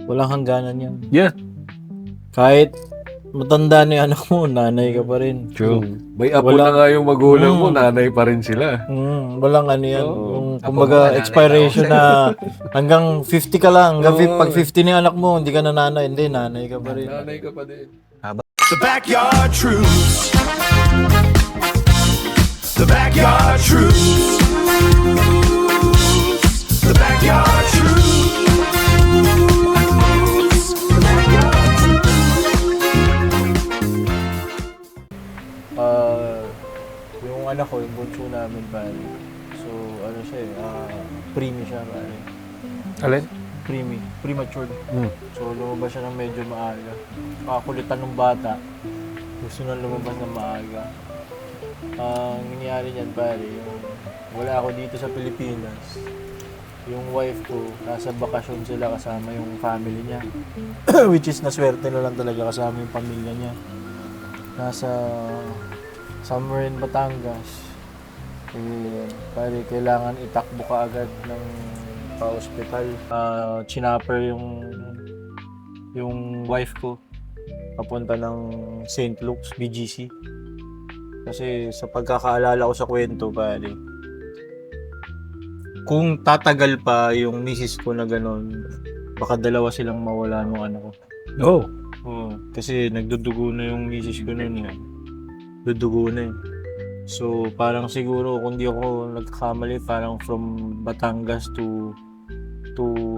Walang hangganan yan. Yeah. Kahit matanda na yung anak mo, nanay ka pa rin. True. May apo na nga yung magulang mo, nanay pa rin sila. Walang ano yan. Oo. Yung, Apo kumbaga, mo, nanay expiration na na hanggang 50 ka lang. Hanggang Oo. pag 50 na yung anak mo, hindi ka na nanay. Hindi, nanay ka pa rin. Nanay ka pa din. The Backyard Truth. The Backyard Truth. The Backyard Truth. The Backyard Yung anak ko, yung bunso namin pare. So, ano siya preemie siya pare. Alin? Premature. So, lumabas siya ng medyo maaga. Kakulitan ng bata. Gusto na lumabas ng maaga. Ang nangyari niyan pare, yung wala ako dito sa Pilipinas. Yung wife ko, nasa bakasyon sila kasama yung family niya. Which is naswerte na lang talaga kasama yung pamilya niya. Nasa somewhere in Batangas. Pare, kailangan itakbo ka agad ng pa-hospital. Chinapper yung wife ko papunta ng St. Luke's, BGC. Kasi sa pagkakaalala ko sa kwento, pare, kung tatagal pa yung misis ko na gano'n, baka dalawa silang mawala nung anak ko. Oh. Oo, kasi nagdudugo na yung misis ko nun eh. Dudugo na eh. So, parang siguro kung di ako nagkakamali, parang from Batangas to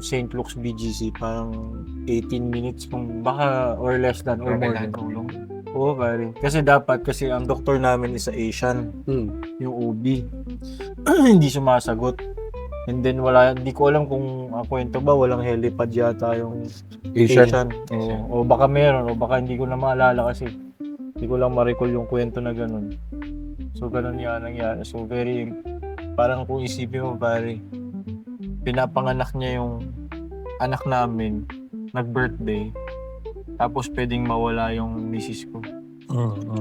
St. Luke's BGC, parang 18 minutes kung baka or less than or more than. Oo, pare. Kasi ang doktor namin is Asian, yung OB. Hindi sumasagot. And then hindi ko alam kung kwento ba, walang helipad yata yung Asian. O baka meron, o baka hindi ko na maalala kasi hindi ko lang ma-recall yung kwento na ganun. So ganun yan nangyari. So parang kung isipin mo pare, pinapanganak niya yung anak namin, nag-birthday, tapos pwedeng mawala yung misis ko.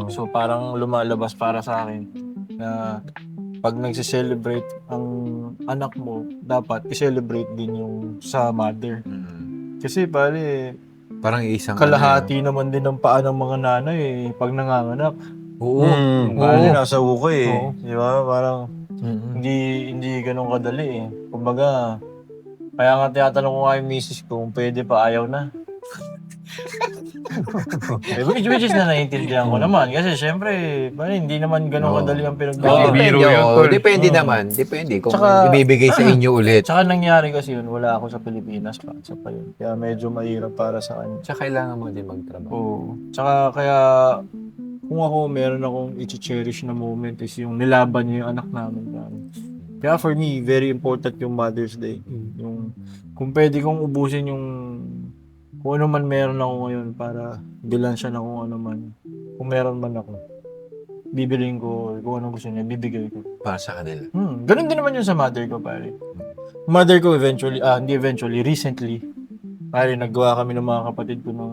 So parang lumalabas para sa akin na pag nagse-celebrate ang anak mo, dapat i-celebrate din yung sa mother. Kasi pare, Parang isang kalahati naman din ng paa ng mga nanay pag nanganganak. Oo. Pare, nasa uko eh. Oo. Di ba? Parang hindi ganun kadali eh. Kumbaga, kaya nga tinatanong ko nga yung misis ko kung pwede pa, ayaw na. Which is na naiintindihan ko naman. Kasi syempre, hindi naman ganun kadali ang pinagdaanan. biro Depende, yan, oo. tol. Depende naman. Depende kung Tsaka- ibibigay sa inyo ulit. Tsaka nangyari kasi yun, wala ako sa Pilipinas pa. Isa pa yun. Kaya medyo mahirap para sa kanya. Tsaka kailangan mo din magtrabaho. Oo. Tsaka kaya, kung ako meron akong i-cherish na moment is yung nilaban niya yung anak namin. Kaya for me, very important yung Mother's Day. Yung, kung pwede kong ubusin yung kung ano man meron ako ngayon para bilansya na kung ano man. Kung meron man ako, bibiliin ko, kung ano gusto niya, bibigay ko. Para sa kanila. Ganun din naman yun sa mother ko, pare. Mother ko recently, pare, naggawa kami ng mga kapatid ko ng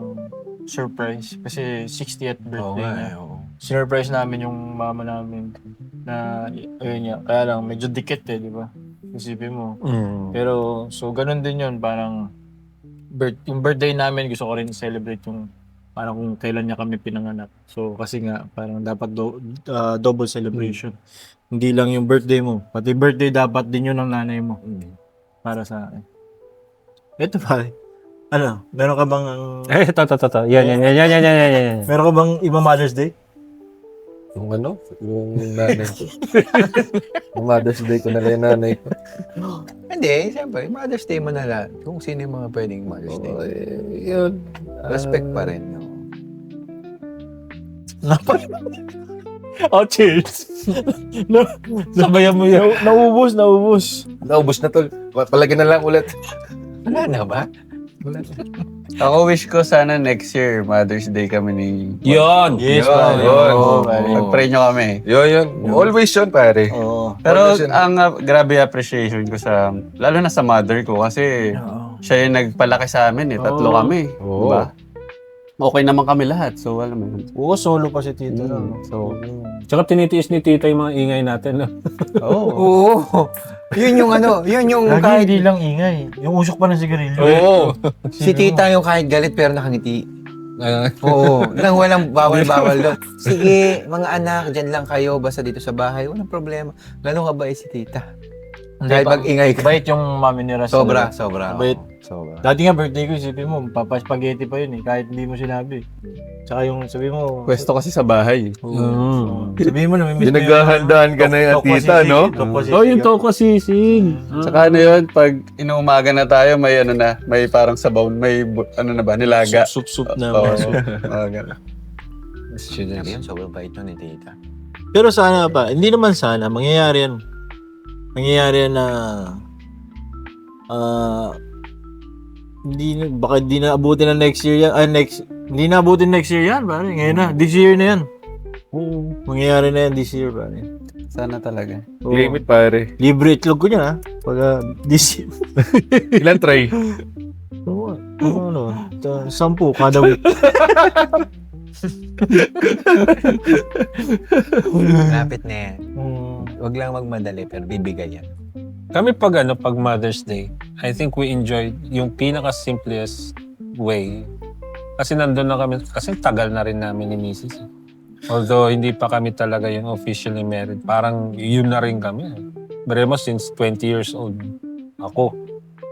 surprise. Kasi 60th birthday niya. Sinurprise namin yung mama namin na, ayun niya, kaya lang, medyo dikit di ba? Isipin mo. Pero, so, ganun din yun, parang, yung birthday namin, gusto ko rin celebrate yung parang kung kailan niya kami pinanganak. So, kasi nga, parang dapat double celebration. Hindi lang yung birthday mo. Pati birthday dapat din yun ng nanay mo. Para sa akin. Ito pare. Ano? Meron ka bang... Ito. Yan. Meron ka bang iba Mother's Day? Yung yung nanay ko. Yung Mother's Day ko na lang yung nanay ko. Hindi, siyempre, Mother's Day mo na lang. Kung sino yung mga pwedeng Mother's Day. Yun. Respect pa rin. No? Cheers! Sabayan mo yan. Naubos. Naubos na tol. Palagyan na lang ulit. Wala na ba? Wala na. Ako wish ko sana next year, Mother's Day kami ni... Yun! Yes, Yun, pare. yun. Oo, pare. Pag-pray nyo kami. Yun. Always yun, pare. Oo. Pero Always yun. ang grabe appreciation ko sa... Lalo na sa mother ko kasi siya yung nagpalaki sa amin eh. Tatlo Oo. kami. Oo. Diba? okay naman kami lahat. So, alam mo yun. Oo, solo pa si tita. So, Tsaka tinitiis ni tita yung mga ingay natin. No? Oo. Yun yung ano, yun yung Lagi kahit... hindi lang ingay. Yung usok pa ng sigarilyo. Oo. Si tita yung kahit galit pero nakangiti. Oo. Nang walang bawal-bawal doon. Sige, mga anak, dyan lang kayo. Basta dito sa bahay. Walang problema. Ganun ka ba si tita? Kahit mag-ingay ka. Bait yung mami ni Russell. Sobra. Bait. Sobra. Dati nga birthday ko, isipin mo, papaspaghetti pa yun eh, kahit hindi mo sinabi. Tsaka yung sabi mo, pwesto kasi sa bahay. sabihin mo, namimiss mo Pinaghahandaan ka na yung tita, no? Oh, yung toko sisig. Tsaka ano yun, pag inuumaga na tayo, may ano na, may parang sabaw, may ano na ba, nilaga. Soup na. Oo. soup. Yun, sobrang bait nun ni tita. Pero sana pa, hindi naman sana, mangyayari yan. Mangyayari yan na, baka hindi na abutin na next year yan. Hindi na abutin next year yan, pare. Ngayon na, this year na yan. Oo. Mangyayari na yan this year, pare. Sana talaga. Oo. Limit, pare. Libre itlog ko niya, ha? Pag this year. Ilan tray? Oo, ano, 10 kada week. Lapit na yan. Mm. Huwag lang magmadali pero bibigay yan. Kami pag Mother's Day, I think we enjoyed yung pinaka-simplest way. Kasi nandun na kami, kasi tagal na rin namin ni Mrs. Although hindi pa kami talaga yung officially married, parang yun na rin kami. Beremo since 20 years old. Ako.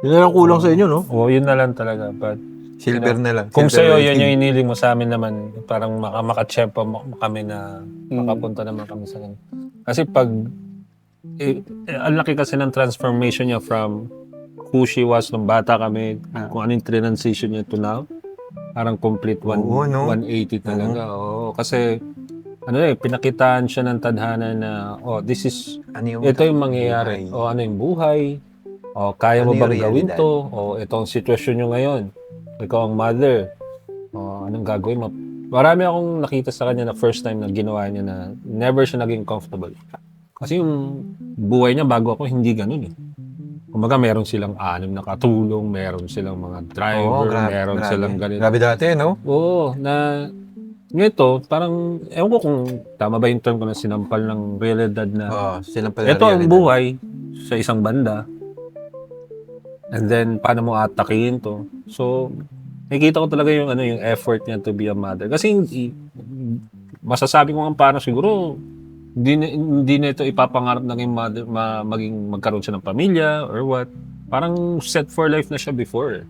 Yun na lang kulang sa inyo, no? Oo, yun na lang talaga. But Silver na lang. kung Silver sa'yo, yan rating. yung iniling mo sa amin naman, parang makatsyempa kami na makapunta naman kami sa kanya. Kasi pag, ang laki kasi ng transformation niya from who she was nung bata kami, kung ano yung transition niya to now, parang complete Oo, no? 180 talaga. Oo, kasi, pinakitaan siya ng tadhana na, this is, Ano yung ito yung mangyayari. buhay? O ano yung buhay. O kaya Ano mo yung bang gawin realidad? to? O ito ang sitwasyon nyo ngayon. Ikaw ang mother. O anong gagawin mo? Marami akong nakita sa kanya na first time na ginawa niya na never siya naging comfortable. Kasi yung buhay niya bago ako, hindi ganun eh. Kumbaga meron silang 6 na katulong, meron silang mga driver, meron silang ganito. Grabe dati, no? Oo, na ito, parang, ewan ko kung tama ba yung term ko na sinampal ng realidad na Oo, silang pala ito ang realidad. buhay sa isang banda. And then, paano mo atakihin to? So, nakikita ko talaga yung, yung effort niya to be a mother. Kasi, masasabi ko nga parang siguro, hindi na ito ipapangarap naging mother, magkaroon siya ng pamilya or what. Parang set for life na siya before.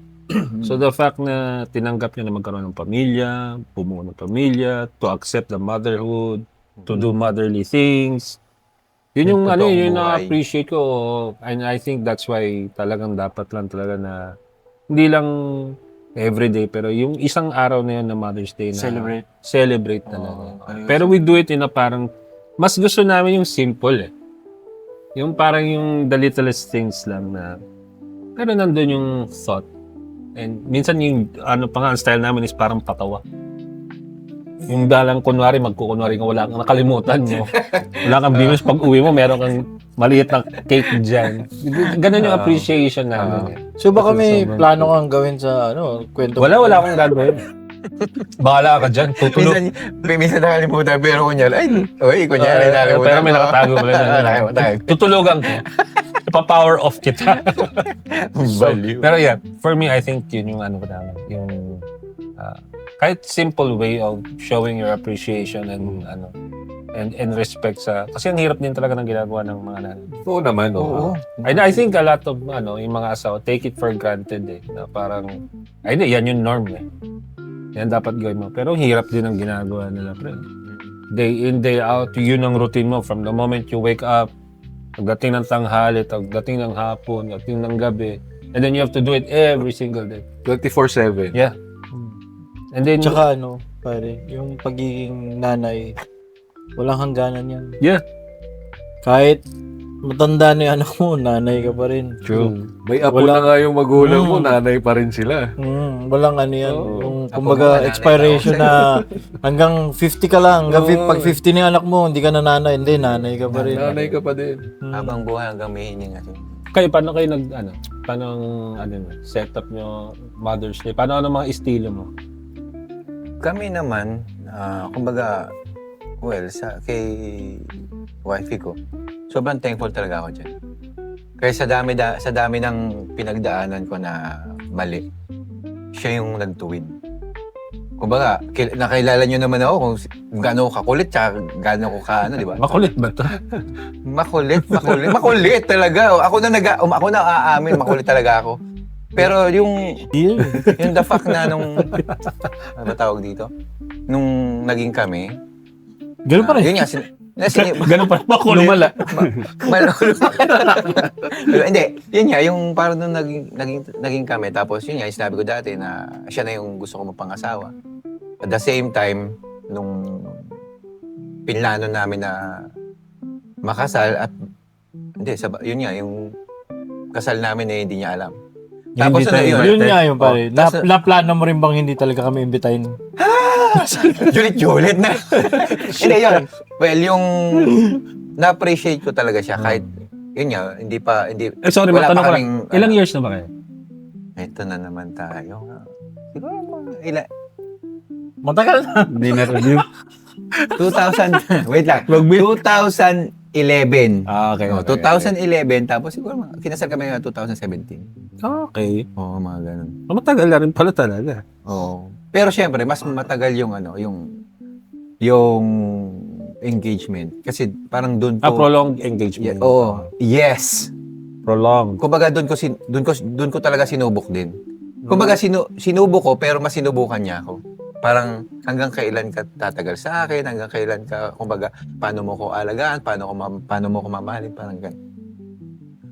So the fact na tinanggap niya na magkaroon ng pamilya, bumuo ng pamilya, to accept the motherhood, to do motherly things, yun yung totoong yun buhay. na-appreciate ko. And I think that's why talagang dapat lang talaga na hindi lang everyday, pero yung isang araw na yun na Mother's Day na celebrate talaga. Pero we do it in a parang mas gusto namin yung simple eh. Yung parang yung the littlest things lang na pero nandun yung thought. And minsan yung pa nga, ang style namin is parang patawa. Yung dalang kunwari, magkukunwari ka, wala kang nakalimutan mo. Wala kang bimus pag uwi mo, meron kang maliit na cake dyan. Ganun yung appreciation namin. So baka may Sobrang plano kang gawin sa kwento? Wala akong gagawin. Bahala ka dyan, tutulog. Minsan nakalimutan, pero kunyari, kunyari, nakalimutan. Pero may nakatago mo lang. Nakalimutan. Tutulogan ko. Ipa-power off kita. Baliw. Pero yeah, for me, I think yun yung yung kahit simple way of showing your appreciation and and respect sa, kasi ang hirap din talaga ng ginagawa ng mga nanay. Oo naman, oo. And I think a lot of yung mga asawa take it for granted eh, na parang yan yung norm eh. Yan dapat gawin mo. Pero hirap din ang ginagawa nila, pre. Day in, day out, yun ang routine mo from the moment you wake up, pagdating ng tanghali, pagdating ng hapon, pagdating ng gabi, and then you have to do it every single day. 24/7. Yeah. And then Tsaka pare, yung pagiging nanay, walang hangganan yan. yeah. Kahit matanda na yung anak mo, nanay ka pa rin. True. May apo Wala- na nga yung magulang mo, nanay pa rin sila. Walang yan. Oo. Yung Apo kumbaga mo, nanay expiration na hanggang 50 ka lang. Hanggang pag 50 na yung anak mo, hindi ka na nanay. Hindi, nanay ka pa rin. Nanay ka pa din. Habang buhay hanggang may hininga. Kayo, paano kayo paano ang set up nyo Mother's Day? Paano mga estilo mo? Kami naman, kumbaga, kay wifey ko, sobrang thankful talaga ako dyan. Kaya sa dami ng pinagdaanan ko na mali, siya yung nagtuwid. Kumbaga, nakilala nyo naman ako kung gaano ko kakulit, tsaka gaano ko di ba? Makulit ba to? Makulit talaga. Ako na aamin, makulit talaga ako. Pero yung the fact na nung, ano ba tawag dito? Nung naging kami, Ganun pa rin. yun nga, Ganun pa makulit. Lumala. Hindi, yun nga, yung parang nung naging kami, tapos yun nga, sinabi ko dati na siya na yung gusto ko mapangasawa. At the same time, nung pinlano namin na makasal at hindi, yun nga, yung kasal namin eh, hindi niya alam. Tapos Hindi na tayo- yun. Yun nga yung pare. Tapos- Naplano mo rin bang hindi talaga kami imbitahin? Julit na. Hindi, yun. Well, yung na-appreciate ko talaga siya kahit, yun nga, hindi, Sorry, wala matanong pa ko lang. kaming, Ilang years na ba kayo? Ito na naman tayo. Siguro Matagal na. Hindi na review. 2000, wait lang. 2011. Okay. Oh, 2011, tapos siguro kinasal kami ng 2017. Okay. Oo, mga ganun. Matagal na rin pala talaga. Oo. Pero syempre, mas matagal yung engagement. Kasi parang doon ko... Prolonged engagement. Oo. Yes. Prolonged. Kumbaga doon ko talaga sinubok din. Kumbaga sinubok ko pero mas sinubukan niya ako. Parang hanggang kailan ka tatagal sa akin, hanggang kailan ka, kumbaga, paano mo ko alagaan, paano mo ko mamahalin, parang ganun.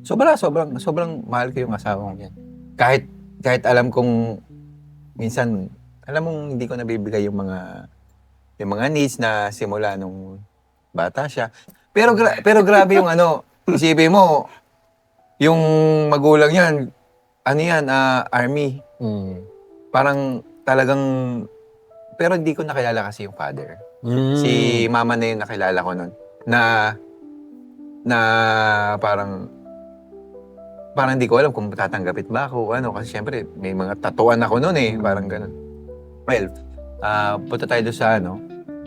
Sobrang mahal ko yung asawa ko yan. Kahit alam kong minsan, alam mong hindi ko nabibigay yung mga needs na simula nung bata siya. Pero grabe yung isipin mo, yung magulang yan, army. Parang talagang, pero hindi ko nakilala kasi yung father. Si mama na yung nakilala ko nun. Na parang hindi ko alam kung tatanggapit ba ako kasi syempre may mga tatuan ako nun parang ganun. Well, punta tayo doon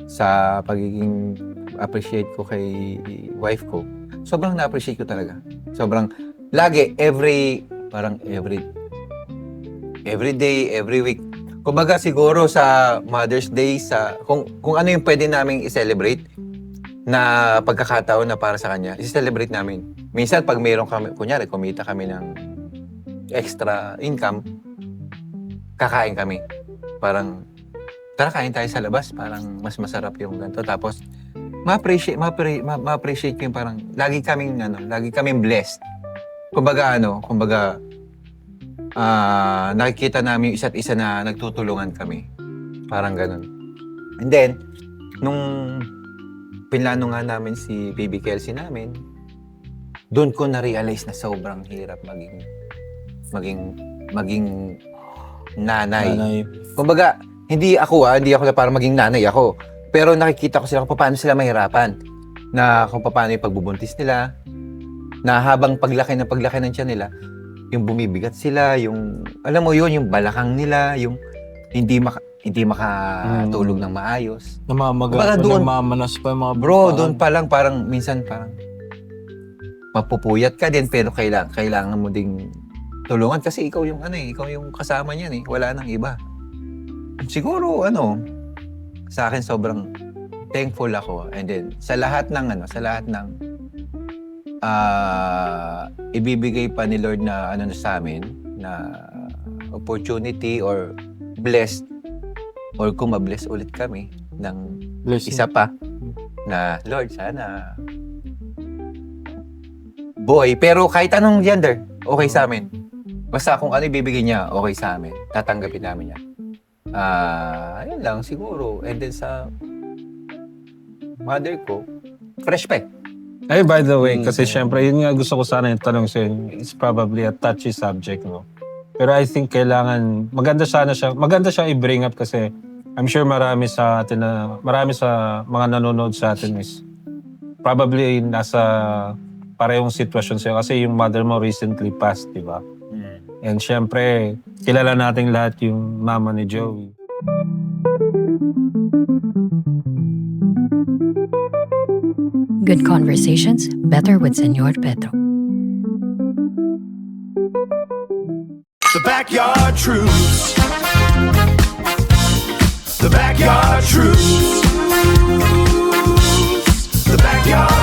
sa pagiging appreciate ko kay wife ko. Sobrang na-appreciate ko talaga. Sobrang lagi every day, every week. Kumbaga siguro sa Mother's Day, kung ano yung pwede naming i-celebrate na pagkakataon na para sa kanya, i-celebrate namin. Minsan pag mayroon kami, kunyari, kumita kami ng extra income, kakain kami. Parang, tara kain tayo sa labas, parang mas masarap yung ganito. Tapos, ma-appreciate ko yung parang, lagi kaming blessed. Kumbaga, nakikita namin yung isa't isa na nagtutulungan kami. Parang ganun. And then, nung pinlano nga namin si Baby Kelsey namin, doon ko na-realize na sobrang hirap maging nanay. Kumbaga, hindi ako na para maging nanay ako. Pero nakikita ko sila kung paano sila mahirapan. Na kung paano yung pagbubuntis nila, na habang paglaki ng tiyan nila, yung bumibigat sila, yung, alam mo yun, yung balakang nila, yung hindi makatulog ng maayos. Namamaga pa, namamanas pa yung mga Bro, doon pa lang parang, minsan parang, mapupuyat ka din, pero kailangan mo ding tulungan kasi ikaw yung ikaw yung kasama niyan wala nang iba. Siguro, sa akin sobrang thankful ako. And then, sa lahat ng ibibigay pa ni Lord na sa amin na opportunity or blessed or kung ma-bless ulit kami ng isa pa na Lord sana boy, pero kahit anong gender okay sa amin, basta kung ano ibibigay niya okay sa amin, tatanggapin namin yan. Ayun lang siguro. And then sa mother ko, respect. Ay, by the way, kasi syempre, yun nga gusto ko sana yung tanong sa'yo. It's probably a touchy subject, no? Pero I think kailangan, maganda siya i-bring up kasi I'm sure marami sa mga nanonood sa atin is probably nasa parehong sitwasyon sa'yo kasi yung mother mo recently passed, di ba? And syempre, kilala nating lahat yung mama ni Joey. Good conversations, better with Senor Pedro. The Backyard Truths. The Backyard Truths. The Backyard